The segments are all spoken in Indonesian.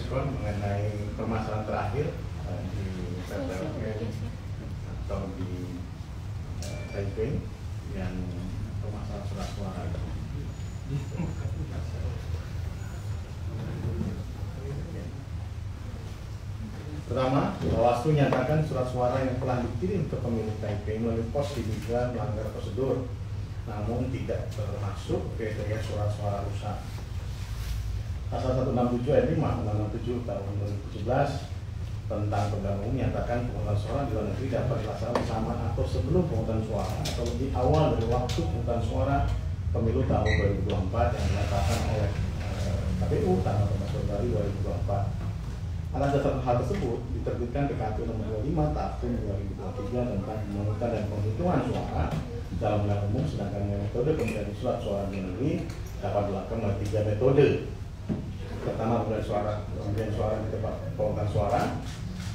respon mengenai permasalahan terakhir di PPLN atau di Taipei yang permasalahan surat suara. Pertama, Bawaslu menyatakan surat suara yang telah dikirim ke pemilih Taipei melalui pos diduga melanggar prosedur, namun tidak termasuk kriteria surat suara rusak. Pasal 167 ayat 5 Undang-Undang 7 tahun 2017 tentang pemilihan umum menyatakan pemungutan suara di luar negeri dapat dilaksanakan bersama atau sebelum pemungutan suara atau lebih awal dari waktu pemungutan suara pemilu tahun 2024 yang dinyatakan oleh KPU tanggal 14 Februari 2024. Atas dasar hal tersebut diterbitkan PKPU nomor 25 tahun 2023 tentang pemungutan dan penghitungan suara dalam wilayah umum, sedangkan metode pemilihan surat suara di negeri dapat dilakukan melalui 3 metode. Pertama, pemilihan suara di tempat pemungutan suara,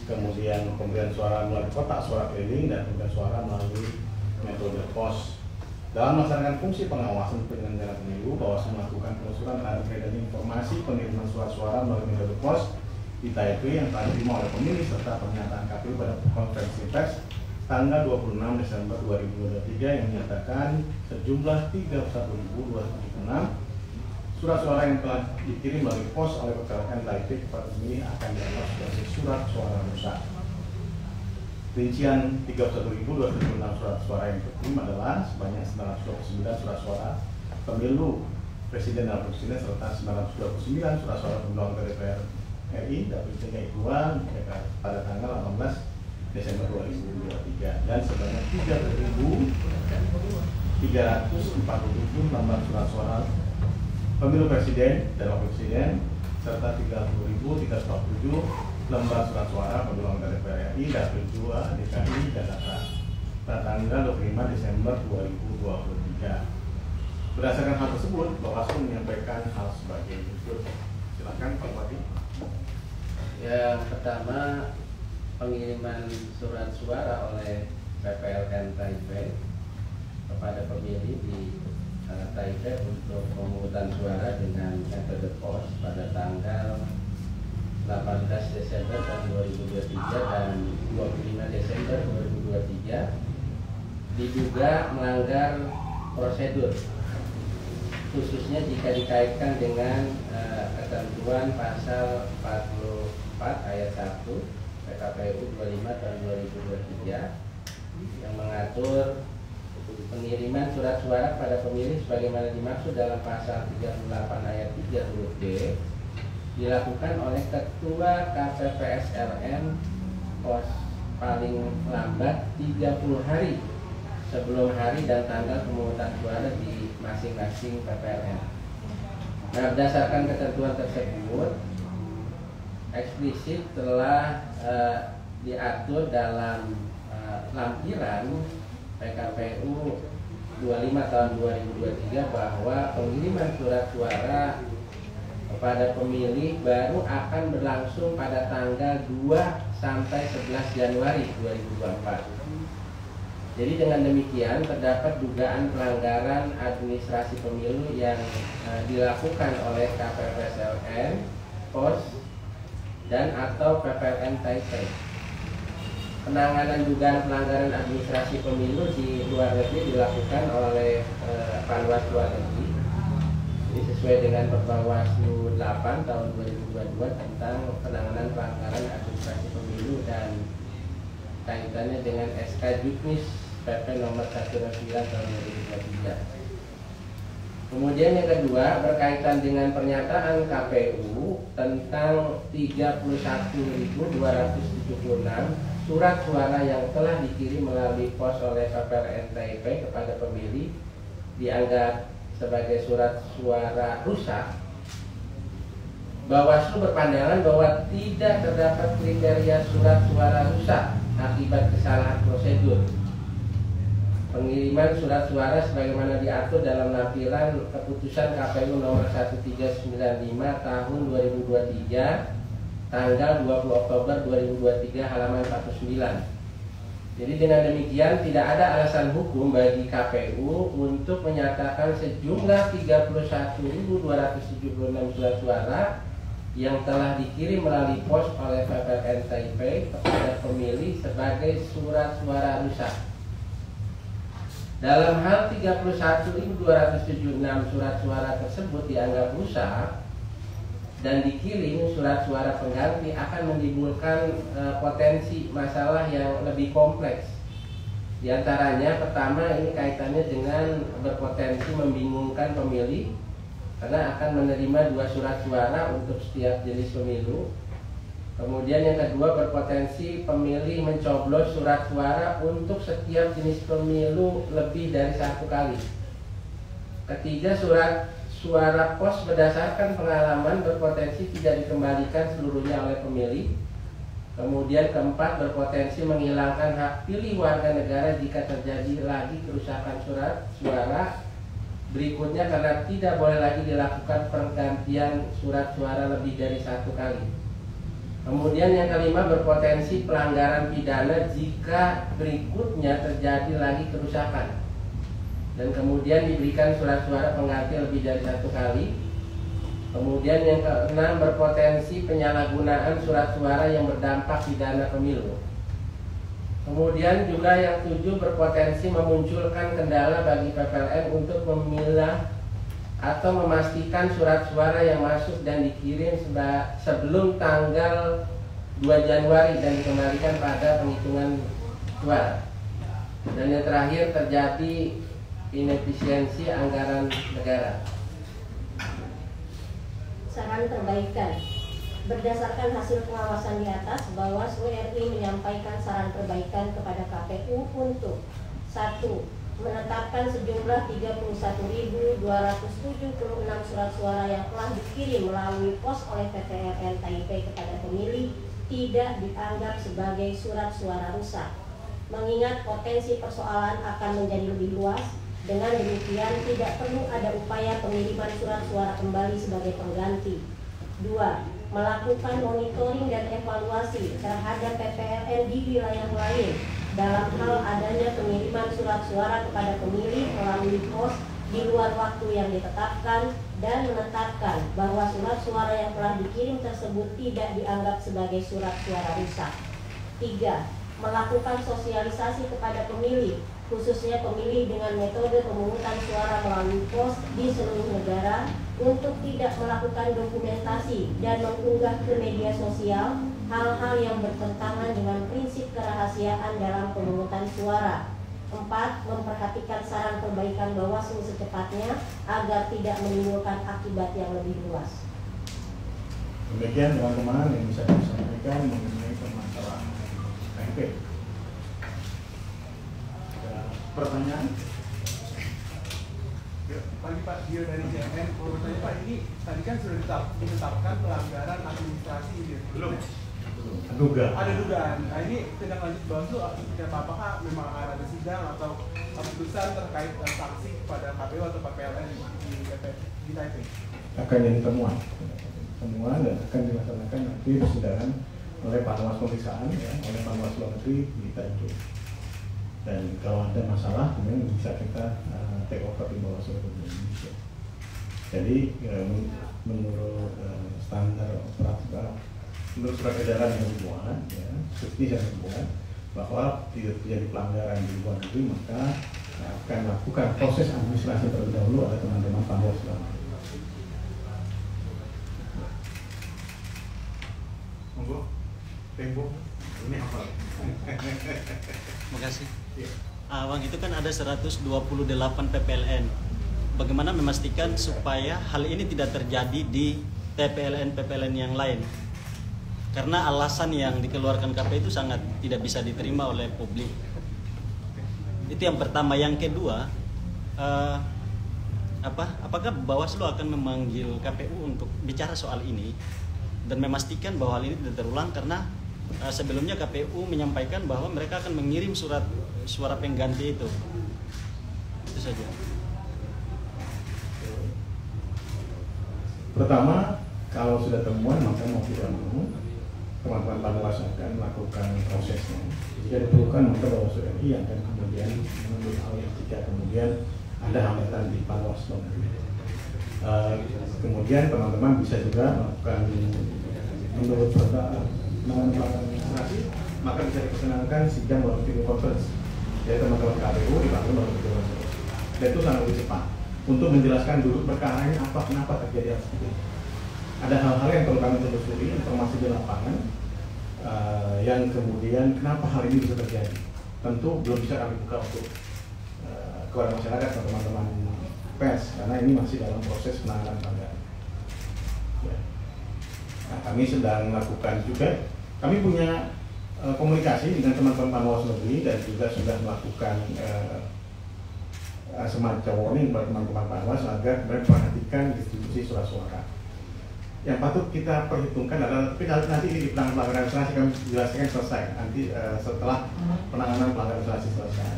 kemudian pemilihan suara melalui kotak suara keliling, dan pemilihan suara melalui metode pos. Dalam melaksanakan fungsi pengawasan penyelenggara pemilu, Bawaslu melakukan penelusuran terhadap beredarnya informasi pengiriman surat suara melalui metode pos di Taipei yang telah diterima oleh pemilih serta pernyataan KPU pada konferensi pers tanggal 26 Desember 2023 yang menyatakan sejumlah 31.276 surat suara yang telah dikirim melalui pos oleh PPLN Taipei kepada pemilih akan dianggap sebagai surat suara rusak. Rincian 31.276 surat suara yang terkirim adalah sebanyak 929 surat suara pemilu presiden dan presiden serta 929 surat suara pemilu anggota DPR RI dapat diterima pada tanggal 18 Desember 2023 dan sebanyak 3.347 lembar surat suara pemilu presiden dan wakil presiden serta 30.347 lembar surat suara pemilu anggota DPR RI dapil 2 DKI Jakarta pada tanggal 25 Desember 2023. Berdasarkan hal tersebut, Bawaslu menyampaikan hal sebagai berikut. Silakan Pak Bupati. Yang pertama, pengiriman surat suara oleh PPLN Taipei kepada pemilih di Taipei untuk pemungutan suara dengan metode pos pada tanggal 18 Desember tahun 2023 dan 25 Desember 2023 diduga melanggar prosedur, khususnya jika dikaitkan dengan ketentuan pasal 44 ayat 1 PKPU 25 tahun 2023 yang mengatur pengiriman surat suara pada pemilih sebagaimana dimaksud dalam pasal 38 ayat 3 huruf D dilakukan oleh Ketua KPPSLN pos paling lambat 30 hari sebelum hari dan tanggal pemungutan suara di masing-masing PPLN. Nah, berdasarkan ketentuan tersebut eksplisit telah diatur dalam lampiran PKPU 25 tahun 2023 bahwa pengiriman surat suara kepada pemilih baru akan berlangsung pada tanggal 2 sampai 11 Januari 2024. Jadi dengan demikian terdapat dugaan pelanggaran administrasi pemilu yang dilakukan oleh KPPSLN, POS, dan atau PPLN Taipei. Penanganan dugaan pelanggaran administrasi pemilu di luar negeri dilakukan oleh Panwas Luar Negeri. Ini sesuai dengan Perbawaslu 8 tahun 2022 tentang penanganan pelanggaran administrasi pemilu dan kaitannya dengan SK Juknis PP nomor 109 tahun 2023. Kemudian yang kedua berkaitan dengan pernyataan KPU tentang 31.276 surat suara yang telah dikirim melalui pos oleh PPLN Taipei kepada pemilih dianggap sebagai surat suara rusak. Bawaslu berpandangan bahwa tidak terdapat kriteria surat suara rusak akibat kesalahan prosedur. Pengiriman surat suara sebagaimana diatur dalam lampiran keputusan KPU nomor 1395 tahun 2023 tanggal 20 Oktober 2023 halaman 49. Jadi dengan demikian tidak ada alasan hukum bagi KPU untuk menyatakan sejumlah 31.276 surat suara yang telah dikirim melalui pos oleh PPLN Taipei kepada pemilih sebagai surat suara rusak. Dalam hal 31.276 surat suara tersebut dianggap rusak dan dikirim surat suara pengganti akan menimbulkan potensi masalah yang lebih kompleks. Di antaranya pertama ini kaitannya dengan berpotensi membingungkan pemilih karena akan menerima 2 surat suara untuk setiap jenis pemilu. Kemudian yang kedua, berpotensi pemilih mencoblos surat suara untuk setiap jenis pemilu lebih dari 1 kali. Ketiga, surat suara pos berdasarkan pengalaman berpotensi tidak dikembalikan seluruhnya oleh pemilih. Kemudian keempat, berpotensi menghilangkan hak pilih warga negara jika terjadi lagi kerusakan surat suara. Berikutnya, karena tidak boleh lagi dilakukan pergantian surat suara lebih dari 1 kali. Kemudian yang kelima, berpotensi pelanggaran pidana jika berikutnya terjadi lagi kerusakan. Dan kemudian diberikan surat suara pengganti lebih dari 1 kali. Kemudian yang keenam, berpotensi penyalahgunaan surat suara yang berdampak pidana pemilu. Kemudian juga yang 7, berpotensi memunculkan kendala bagi PPLN untuk memilah atau memastikan surat suara yang masuk dan dikirim sebelum tanggal 2 Januari dan dikembalikan pada penghitungan suara. Dan yang terakhir, terjadi inefisiensi anggaran negara. Saran perbaikan. Berdasarkan hasil pengawasan di atas, Bawaslu RI menyampaikan saran perbaikan kepada KPU untuk 1. Menetapkan sejumlah 31.276 surat suara yang telah dikirim melalui pos oleh PPLN Taipei kepada pemilih tidak dianggap sebagai surat suara rusak. Mengingat potensi persoalan akan menjadi lebih luas, dengan demikian tidak perlu ada upaya pengiriman surat suara kembali sebagai pengganti. 2. Melakukan monitoring dan evaluasi terhadap PPLN di wilayah lain dalam hal adanya pengiriman surat suara kepada pemilih melalui pos di luar waktu yang ditetapkan dan menetapkan bahwa surat suara yang telah dikirim tersebut tidak dianggap sebagai surat suara rusak. 3. Melakukan sosialisasi kepada pemilih, khususnya pemilih dengan metode pemungutan suara melalui pos di seluruh negara, untuk tidak melakukan dokumentasi dan mengunggah ke media sosial hal-hal yang bertentangan dengan prinsip kerahasiaan dalam pemungutan suara. 4. Memperhatikan saran perbaikan Bawaslu secepatnya agar tidak menimbulkan akibat yang lebih luas. Demikian teman-teman yang bisa kami sampaikan mengenai permasalahan KMP. Ada pertanyaan? Pagi Pak Dio dari CNN, mau bertanya Pak, ini tadi kan sudah ditetapkan pelanggaran administrasi ya? Belum. Duga. Ada dugaan. Nah ini tindak lanjut Bawaslu apakah memang akan ada sidang atau keputusan terkait sanksi kepada KPU atau PPLN di Taipei? Akan jadi temuan dan akan dilaksanakan nanti persidangan oleh Panwas Pemeriksaan ya, oleh Panwas Luar Negeri di Taipei. Dan kalau ada masalah kemudian bisa kita take over di Bawaslu Indonesia. Jadi menurut standar operatif, menurut surat edaran yang dibuat, ya, seperti yang dibuat bahwa tidak terjadi pelanggaran di luar negeri, maka akan melakukan proses administrasi terlebih dahulu oleh teman-teman Panwas. Monggo, tempo ini apa? Terima kasih. Ya. Bang, itu kan ada 128 PPLN. Bagaimana memastikan supaya hal ini tidak terjadi di PPLN yang lain? Karena alasan yang dikeluarkan KPU itu sangat tidak bisa diterima oleh publik. Itu yang pertama. Yang kedua, apakah Bawaslu akan memanggil KPU untuk bicara soal ini dan memastikan bahwa hal ini tidak terulang? Karena sebelumnya KPU menyampaikan bahwa mereka akan mengirim surat suara pengganti itu. Itu saja. Pertama, kalau sudah temuan maka mau tidak mau teman-teman Panwas akan melakukan prosesnya. Jika diperlukan maka Bawaslu RI akan kemudian mengambil hal yang jika kemudian ada hambatan di Panwas. Kemudian teman-teman bisa juga melakukan menurut penanganan pelanggaran administrasi, maka bisa diperkenalkan sidang melalui video conference. Jadi teman-teman KPU dibangun melalui video conference. Dan itu sangat lebih cepat untuk menjelaskan duduk perkaranya apa kenapa terjadi hal seperti itu. Ada hal-hal yang perlu kami telusuri, informasi di lapangan, yang kemudian kenapa hal ini bisa terjadi. Tentu belum bisa kami buka untuk kepada masyarakat atau teman-teman pers karena ini masih dalam proses penanganan pelanggaran. Ya. Nah, kami sedang melakukan juga, kami punya komunikasi dengan teman-teman Panwas Negeri dan juga sudah melakukan semacam warning kepada teman-teman Panwas agar memperhatikan distribusi surat suara. Yang patut kita perhitungkan adalah, tapi nanti ini di penanganan pelanggaran administrasi kami jelaskan selesai nanti setelah penanganan pelanggaran administrasi selesai,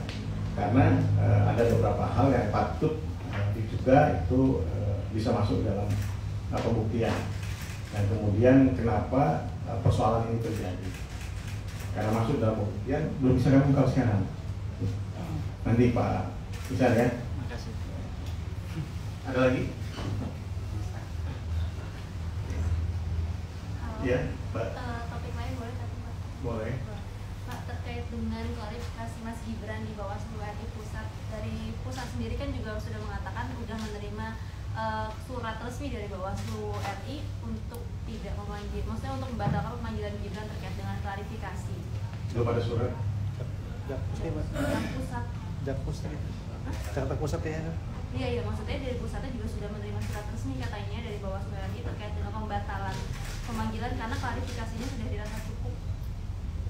karena ada beberapa hal yang patut diduga itu bisa masuk dalam pembuktian dan kemudian kenapa persoalan ini terjadi, karena masuk dalam pembuktian belum bisa kami ungkap sekarang. Nanti Pak bisa ya. Makasih. Ada lagi? Ya, Mbak. Topik lain boleh tapi Mbak? Boleh. Pak, terkait dengan klarifikasi Mas Gibran di Bawaslu RI Pusat, dari pusat sendiri kan juga sudah mengatakan sudah menerima surat resmi dari Bawaslu RI untuk tidak memanggil, maksudnya untuk membatalkan pemanggilan Gibran terkait dengan klarifikasi. Belum ada surat. Pusat. Jakarta Pusat ya. Iya, maksudnya dari pusatnya juga sudah menerima surat resmi katanya dari Bawaslu RI terkait dengan pembatalan pemanggilan karena klarifikasinya sudah dirasa cukup.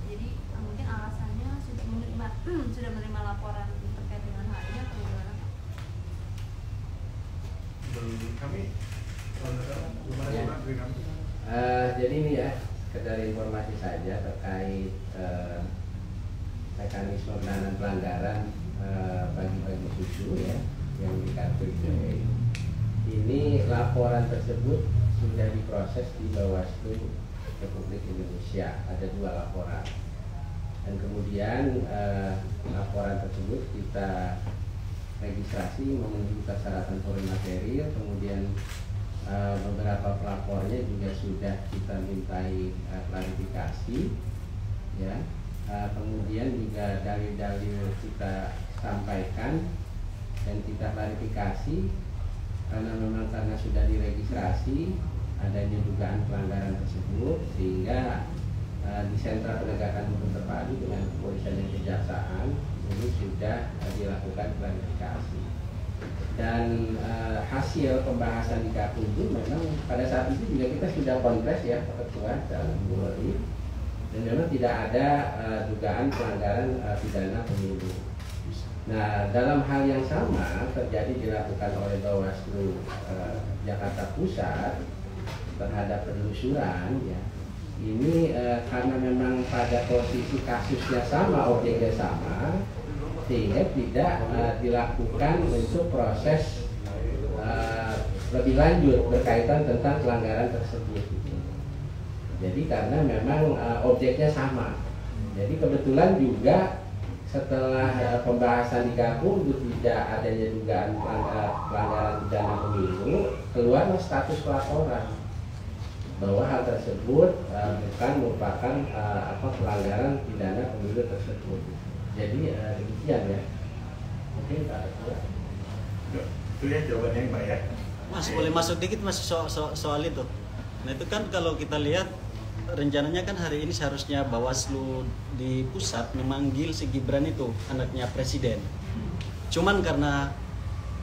Jadi mungkin alasannya sudah menerima laporan terkait dengan hal ini atau bagaimana? Kami belum ada surat dari kami. Jadi ini ya, sekedar informasi saja terkait mekanisme penanganan pelanggaran bagi-bagi susu ya yang di kartu ITE. Ini laporan tersebut sudah diproses di Bawaslu Republik Indonesia. Ada 2 laporan dan kemudian laporan tersebut kita registrasi memenuhi persyaratan formal material, kemudian beberapa pelapornya juga sudah kita mintai klarifikasi ya. Kemudian juga dalil-dalil kita sampaikan dan kita klarifikasi karena sudah diregistrasi adanya dugaan pelanggaran tersebut, sehingga di sentra penegakan hukum terpadu dengan kepolisian dan kejaksaan ini sudah dilakukan klarifikasi. Dan hasil pembahasan di KPU memang pada saat itu juga kita sudah konfres ya Pak Ketua dalam Bulori, dan memang tidak ada dugaan pelanggaran pidana pemilu. Nah, dalam hal yang sama terjadi dilakukan oleh Bawaslu Jakarta Pusat terhadap penelusuran ya. Ini karena memang pada posisi kasusnya sama, objeknya sama, sehingga tidak dilakukan untuk proses lebih lanjut berkaitan tentang pelanggaran tersebut. Jadi karena memang objeknya sama. Jadi kebetulan juga setelah pembahasan di KPU tidak adanya dugaan pelanggaran pidana pemilu, keluarlah status pelaporan bahwa hal tersebut bukan merupakan pelanggaran pidana pemilu tersebut. Jadi demikian ya. Mungkin Pak Ketua. Itu ya jawabannya Mbak ya. Mas boleh masuk dikit Mas soal itu. Nah itu kan kalau kita lihat rencananya kan hari ini seharusnya Bawaslu di pusat memanggil si Gibran itu, anaknya presiden. Cuman karena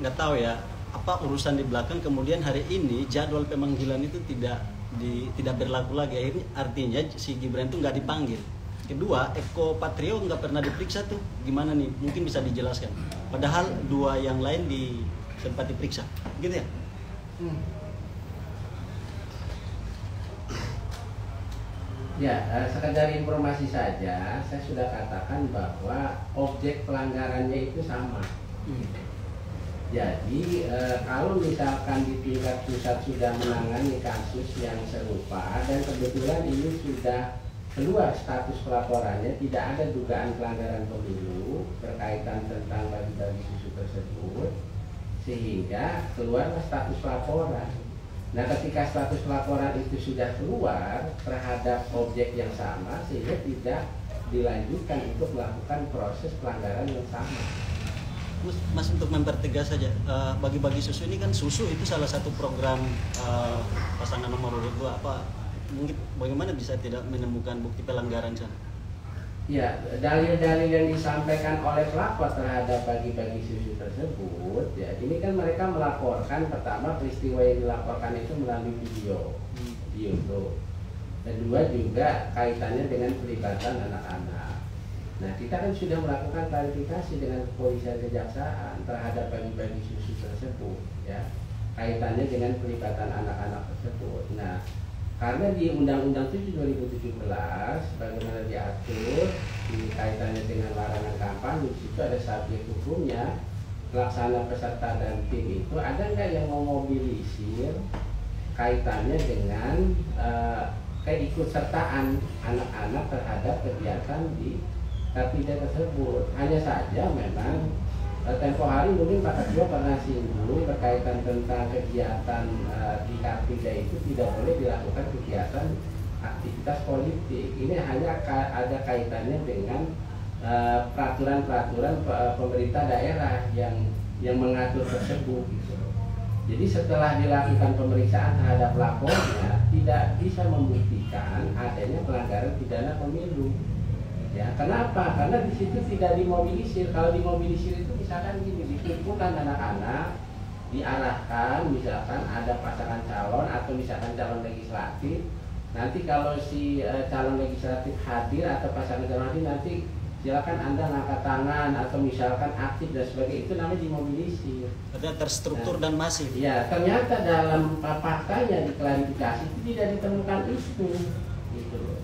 nggak tahu ya apa urusan di belakang, kemudian hari ini jadwal pemanggilan itu tidak berlaku lagi. Artinya si Gibran itu nggak dipanggil. Kedua, Eko Patrio nggak pernah diperiksa tuh. Gimana nih? Mungkin bisa dijelaskan. Padahal 2 yang lain sempat diperiksa, gitu ya? Ya, sekedar informasi saja, saya sudah katakan bahwa objek pelanggarannya itu sama. Jadi, kalau misalkan di tingkat pusat sudah menangani kasus yang serupa dan kebetulan ini sudah keluar status pelaporannya, tidak ada dugaan pelanggaran pemilu berkaitan tentang bagi-bagi susu tersebut, sehingga keluarlah status laporan. Nah, ketika status laporan itu sudah keluar terhadap objek yang sama, sehingga tidak dilanjutkan untuk melakukan proses pelanggaran yang sama. Mas, untuk mempertegas saja, bagi-bagi susu ini kan susu itu salah satu program pasangan nomor urut 2. Apa mungkin bagaimana bisa tidak menemukan bukti pelanggaran sana? Ya, dalil-dalil yang disampaikan oleh pelapor terhadap bagi-bagi susu tersebut, ya ini kan mereka melaporkan, pertama peristiwa yang dilaporkan itu melalui video di YouTube. Kedua juga kaitannya dengan pelibatan anak-anak. Nah, kita kan sudah melakukan klarifikasi dengan kepolisian kejaksaan terhadap bagi-bagi susu tersebut, ya kaitannya dengan pelibatan anak-anak tersebut. Nah, karena di Undang-Undang 7 2017 bagaimana diatur di kaitannya dengan larangan kampanye, di situ ada subjek hukumnya, pelaksana, peserta dan tim itu ada nggak yang memobilisir kaitannya dengan keikutsertaan anak-anak terhadap kegiatan di Kartida tersebut. Hanya saja memang tempo hari mungkin Pak Ketua pernah singgung berkaitan tentang kegiatan di Kartida itu tidak boleh dilakukan kegiatan aktivitas politik. Ini hanya ada kaitannya dengan peraturan-peraturan pemerintah daerah yang mengatur tersebut. Gitu. Jadi setelah dilakukan pemeriksaan terhadap lapornya tidak bisa membuktikan adanya pelanggaran pidana pemilu. Ya, kenapa? Karena di situ tidak dimobilisir. Kalau dimobilisir itu misalkan gini, dikumpulkan anak-anak, diarahkan, misalkan ada pasangan calon atau misalkan calon legislatif. Nanti kalau si calon legislatif hadir atau pasangan calon hadir, nanti silakan Anda ngangkat tangan atau misalkan aktif dan sebagainya, itu namanya dimobilisir. Ada terstruktur dan masif. Ya, ternyata dalam faktanya di klarifikasi itu tidak ditemukan itu, gitu loh.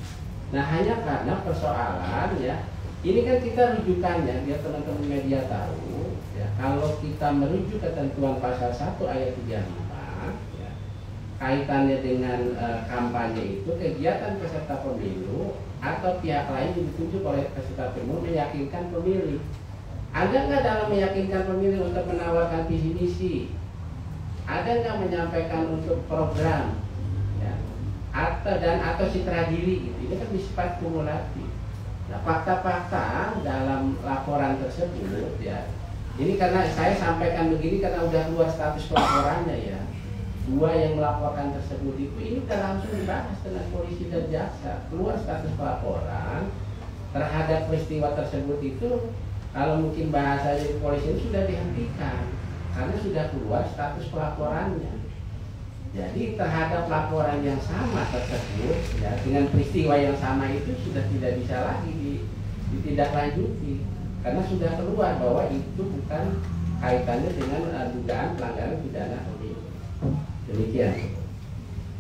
Nah, hanya karena persoalan ya, ini kan kita rujukannya biar teman-teman media tahu ya, kalau kita merujuk ketentuan pasal 1 ayat 35 ya, kaitannya dengan kampanye itu kegiatan peserta pemilu atau pihak lain yang ditunjuk oleh peserta pemilu meyakinkan pemilih. Ada nggak dalam meyakinkan pemilih untuk menawarkan visi misi? Ada nggak menyampaikan untuk program? Ya, atau citra diri gitu. Ini kan bersifat kumulatif. Nah, fakta-fakta dalam laporan tersebut ya, ini karena saya sampaikan begini karena udah keluar status laporannya ya. Dua yang melaporkan tersebut itu ini udah langsung dibahas dengan polisi dan jaksa. Keluar status laporan terhadap peristiwa tersebut itu, kalau mungkin bahasanya di polisi itu sudah dihentikan karena sudah keluar status pelaporannya. Jadi terhadap laporan yang sama tersebut ya, dengan peristiwa yang sama itu sudah tidak bisa lagi ditindaklanjuti karena sudah keluar bahwa itu bukan kaitannya dengan dugaan pelanggaran pidana pemilu. Demikian.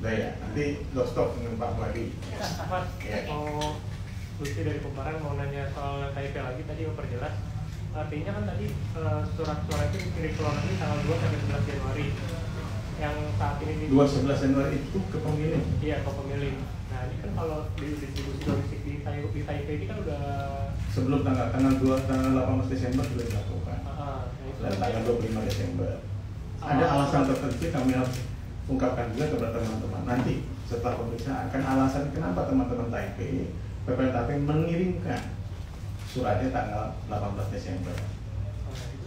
Nah ya, nanti lo stop dengan Pak Madi. Mas, mau Lucy dari Kumparan mau nanya soal KIP lagi, tadi memperjelas. Artinya kan tadi surat suara itu dikirim keluar negeri tanggal 2 sampai 11 Januari. Yang saat ini di 11 Januari itu ke pemilih. Iya, ke pemilih. Nah, ini kan kalau di distribusi logistik di Taipei ini kan udah sebelum tanggal 18 Desember sudah dilakukan. Dan tanggal 25 Desember. Ada alasan tertentu kami harus ungkapkan juga kepada teman-teman. Nanti setelah pemeriksaan akan alasan kenapa teman-teman Taipei, PPL Taipei mengirimkan suratnya tanggal 18 Desember.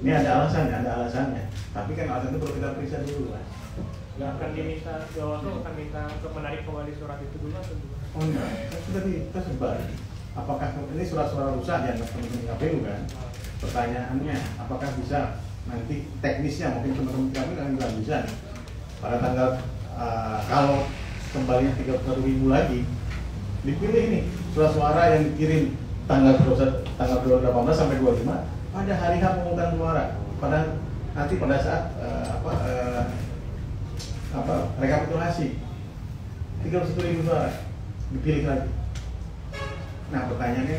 Ini ada alasannya. Tapi kan alasan itu perlu kita periksa dulu, Mas. nggak akan diminta, Bawaslu akan minta untuk menarik kembali surat itu dulu atau gimana? Oh enggak, kan sudah tersebar. Apakah ini surat-surat rusak yang teman-teman KPU kan? Pertanyaannya, apakah bisa nanti teknisnya mungkin teman-teman kami kan bilang bisa nih. Pada tanggal kalau kembali 31.000 lagi dipilih nih surat suara yang dikirim tanggal 18 sampai 25 pada hari H pemungutan suara, nanti pada saat rekapitulasi 31.000 suara dipilih lagi. Nah pertanyaannya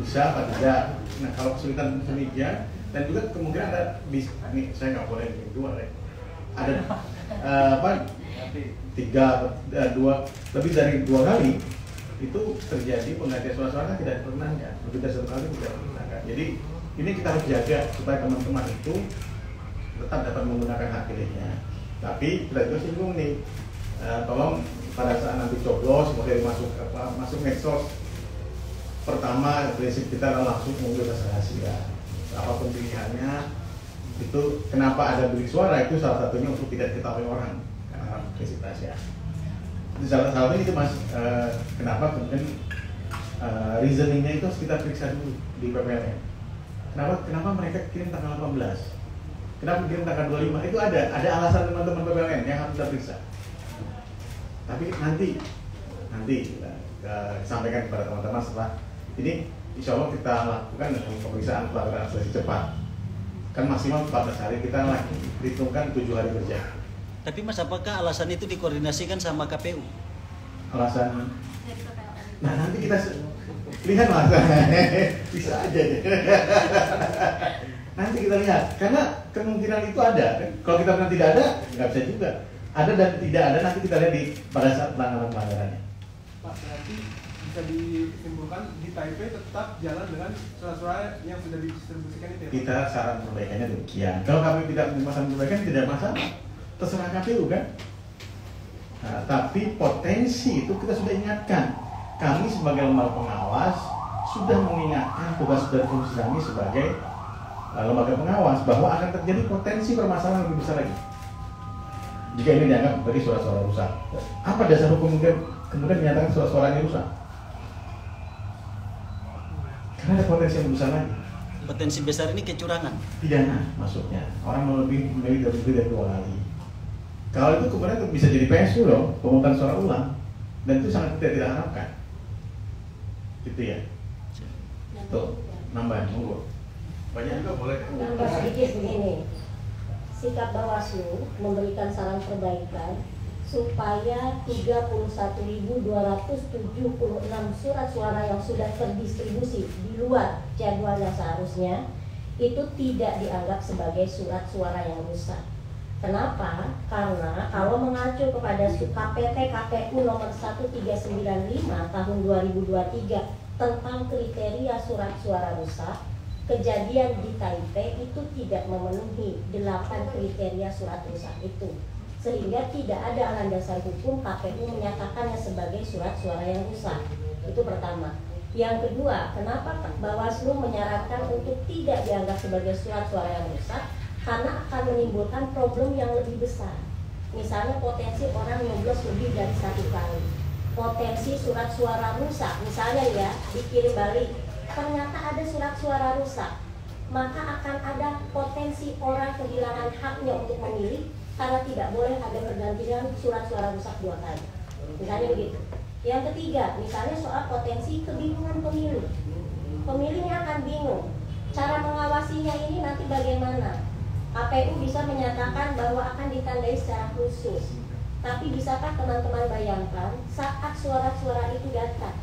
bisa apa tidak? Nah kalau kesulitan demikian dan juga kemungkinan ada ini saya nggak boleh dua ada lebih dari 2 kali itu terjadi penggantian suara-suara kan tidak diperkenankan, lebih dari 1 kali tidak diperkenankan. Jadi ini kita harus jaga supaya teman-teman itu tetap dapat menggunakan hak pilihnya. Tapi kita juga singgung nih, tolong pada saat nanti coblos, kemudian masuk medsos, pertama prinsip kita adalah langsung mengunggah rahasia. Apapun pilihannya, itu kenapa ada bilik suara itu salah satunya untuk tidak diketahui orang karena prinsip rahasia. Itu salah satunya itu mas, kenapa kemudian reasoningnya itu harus kita periksa dulu di PPLN. Kenapa mereka kirim tanggal 18? Kenapa kirim tanggal 25? Itu ada alasan teman-teman PPLN yang harus kita periksa. Tapi nanti sampaikan kepada teman-teman setelah ini, insya Allah kita lakukan dengan pemeriksaan pelanggaran administrasi cepat. Kan maksimal 14 hari, kita lagi hitungkan 7 hari kerja. Tapi Mas, apakah alasan itu dikoordinasikan sama KPU? Alasan? Dari PPLN. Nah nanti kita lihat alasannya, bisa aja deh. Nanti kita lihat, karena kemungkinan itu ada. Kalau kita bilang tidak ada, nggak bisa juga. Ada dan tidak ada, nanti kita lihat pada saat pelanggarannya. Pak, berarti bisa disimpulkan di Taipei tetap jalan dengan surat-surat yang sudah didistribusikan itu ya? Kita saran perbaikannya demikian. Kalau kami tidak menerima saran perbaikan, tidak masalah. Terserah KPU kan. Nah, tapi potensi itu kita sudah ingatkan. Kami sebagai lembaga pengawas sudah mengingatkan tugas dan fungsi kami sebagai lembaga pengawas bahwa akan terjadi potensi permasalahan lebih besar lagi jika ini dianggap sebagai surat-suara rusak. Apa dasar hukum kemudian menyatakan surat-suara ini rusak? Karena ada potensi yang besar lagi. Potensi besar ini kecurangan. Pidana maksudnya. Orang memilih lebih dari 2 kali. Kalau itu kemudian bisa jadi PSU loh, pemungutan suara ulang. Dan itu sangat tidak harapkan. Gitu ya. Tuh, nambahin, monggo. Banyak juga boleh. Nambah sedikit begini. Sikap Bawaslu memberikan saran perbaikan supaya 31.276 surat suara yang sudah terdistribusi di luar jadwalnya seharusnya itu tidak dianggap sebagai surat suara yang rusak. Kenapa? Karena kalau mengacu kepada KPT KPU nomor 1395 tahun 2023 tentang kriteria surat suara rusak, kejadian di Taipei itu tidak memenuhi 8 kriteria surat rusak itu, sehingga tidak ada landasan hukum KPU menyatakannya sebagai surat suara yang rusak. Itu pertama. Yang kedua, kenapa Bawaslu menyarankan untuk tidak dianggap sebagai surat suara yang rusak? Karena akan menimbulkan problem yang lebih besar. Misalnya potensi orang nyoblos lebih dari 1 kali, potensi surat suara rusak, misalnya ya dikirim balik, ternyata ada surat suara rusak, maka akan ada potensi orang kehilangan haknya untuk memilih karena tidak boleh ada pergantian surat suara rusak 2 kali. Misalnya begitu. Yang ketiga, misalnya soal potensi kebingungan pemilih. Pemilihnya akan bingung. Cara mengawasinya ini nanti bagaimana? KPU bisa menyatakan bahwa akan ditandai secara khusus. Tapi bisakah teman-teman bayangkan saat suara-suara itu datang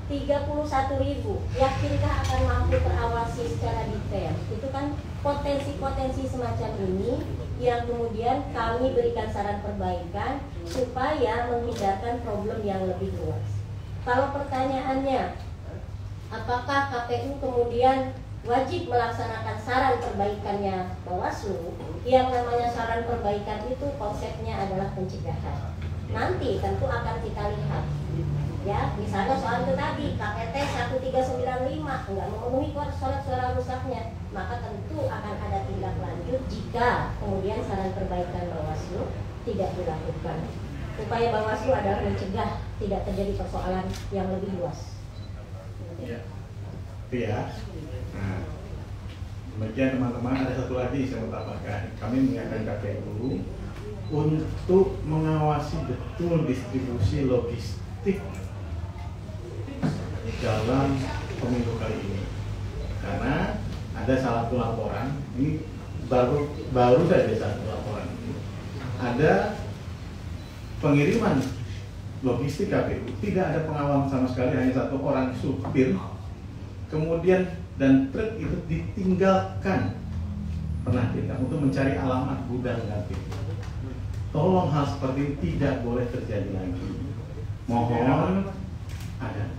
31.000, yakinkah akan mampu terawasi secara detail? Itu kan potensi-potensi semacam ini yang kemudian kami berikan saran perbaikan supaya menghindarkan problem yang lebih luas. Kalau pertanyaannya, apakah KPU kemudian wajib melaksanakan saran perbaikannya Bawaslu? Yang namanya saran perbaikan itu konsepnya adalah pencegahan. Nanti tentu akan kita lihat. Ya, misalnya soal itu tadi KPT 1395 enggak memenuhi surat suara rusaknya, maka tentu akan ada tindak lanjut jika kemudian saran perbaikan Bawaslu tidak dilakukan. Upaya Bawaslu adalah mencegah tidak terjadi persoalan yang lebih luas. Ya. Ya. Nah, demikian teman-teman, ada satu lagi saya mau tambahkan. Kami mengingatkan KPU untuk mengawasi betul distribusi logistik dalam pemilu kali ini, karena ada salah satu laporan ini baru saja satu laporan ada pengiriman logistik KPU tidak ada pengawalan sama sekali, hanya 1 orang supir, kemudian dan truk itu ditinggalkan untuk mencari alamat gudang KPU. Tolong hal seperti ini tidak boleh terjadi lagi. Mohon ada.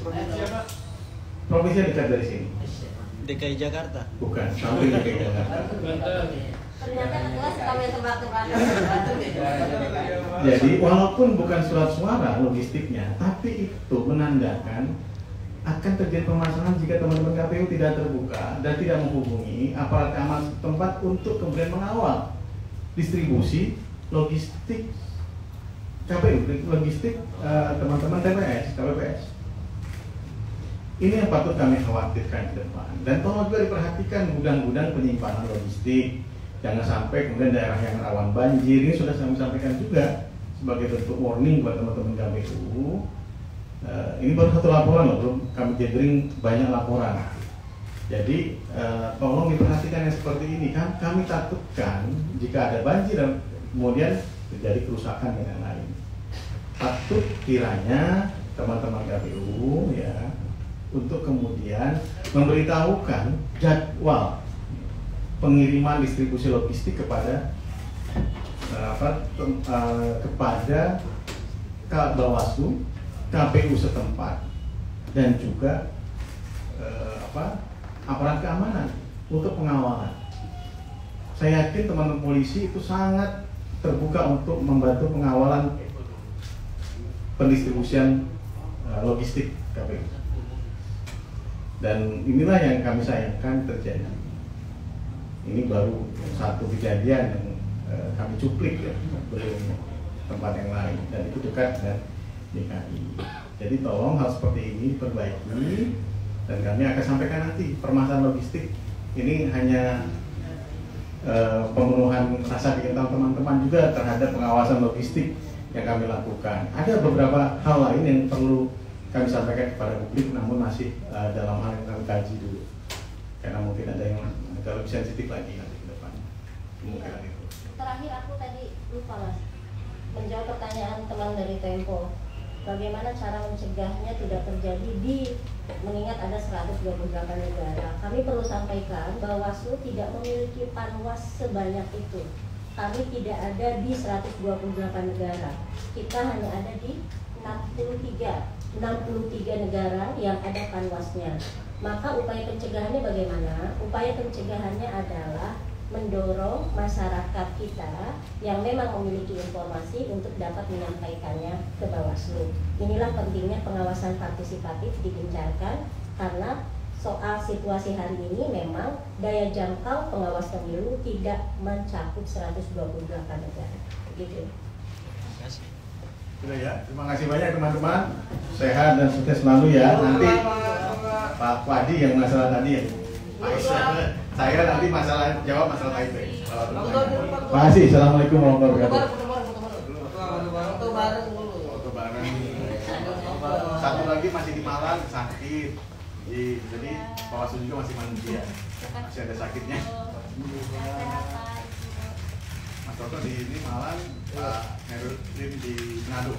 Provinsi apa? Provinsi dekat dari sini. DKI Jakarta. Bukan, sampai DKI Jakarta. Ternyata ketua suka main tebak-tebakan. Jadi walaupun bukan surat suara logistiknya, tapi itu menandakan akan terjadi permasalahan jika teman-teman KPU tidak terbuka dan tidak menghubungi aparat keamanan setempat untuk kemudian mengawal distribusi logistik KPU, logistik teman-teman TPS, KPPS. Ini yang patut kami khawatirkan ke depan. Dan tolong juga diperhatikan gudang-gudang penyimpanan logistik. Jangan sampai kemudian daerah yang rawan banjir, ini sudah kami sampaikan juga sebagai bentuk warning buat teman-teman KPU. Ini baru satu laporan loh, belum kami gathering banyak laporan. Jadi tolong diperhatikan yang seperti ini. Kan kami takutkan jika ada banjir dan kemudian terjadi kerusakan dan lain-lain. Patut kiranya teman-teman KPU ya untuk kemudian memberitahukan jadwal pengiriman distribusi logistik kepada kepada Bawaslu, KPU setempat dan juga aparat keamanan untuk pengawalan. Saya yakin teman-teman polisi itu sangat terbuka untuk membantu pengawalan pendistribusian logistik KPU. Dan inilah yang kami sayangkan terjadi. Ini baru satu kejadian yang kami cuplik ya, belum tempat yang lain dan itu dekat dengan DKI. Jadi tolong hal seperti ini diperbaiki dan kami akan sampaikan nanti permasalahan logistik ini hanya pemenuhan rasa dikenal teman-teman juga terhadap pengawasan logistik yang kami lakukan. Ada beberapa hal lain yang perlu kami sampaikan kepada publik namun masih dalam hal yang kami kaji dulu karena mungkin ada yang agak lebih sensitif lagi nanti ke depan kemungkinan itu. Terakhir aku tadi lupa Mas menjawab pertanyaan teman dari Tempo. Bagaimana cara mencegahnya tidak terjadi mengingat ada 128 negara. Kami perlu sampaikan bahwa Bawaslu tidak memiliki panwas sebanyak itu. Kami tidak ada di 128 negara. Kita hanya ada di 63 negara yang ada panwasnya. Maka upaya pencegahannya bagaimana? Upaya pencegahannya adalah mendorong masyarakat kita yang memang memiliki informasi untuk dapat menyampaikannya ke Bawaslu. Inilah pentingnya pengawasan partisipatif digencarkan karena soal situasi hari ini memang daya jangkau pengawas pemilu tidak mencakup 128 negara. Begitu. Terima kasih. Sudah ya, terima kasih banyak teman-teman. Sehat dan sukses selalu ya. Nanti Pak Wadi yang masalah tadi ya. Saya nanti jawab masalah Taipei. Terima kasih. Assalamualaikum warahmatullahi wabarakatuh. Foto bareng. Satu lagi masih di Malang sakit. Jadi Bawaslu juga masih manusia. Masih ada sakitnya. Mas Toto di Malang, Pak Herudin di Manado.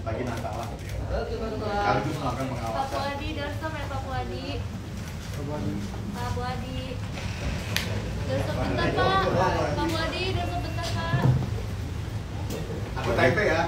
Lagi Natalan. Sekaligus melakukan pengawasan. Pak Puadi, Darsom ya Pak Puadi. Pak Puadi. Darsom bentar Pak. Pak Puadi, Darsom bentar Pak. Aku Taipei ya.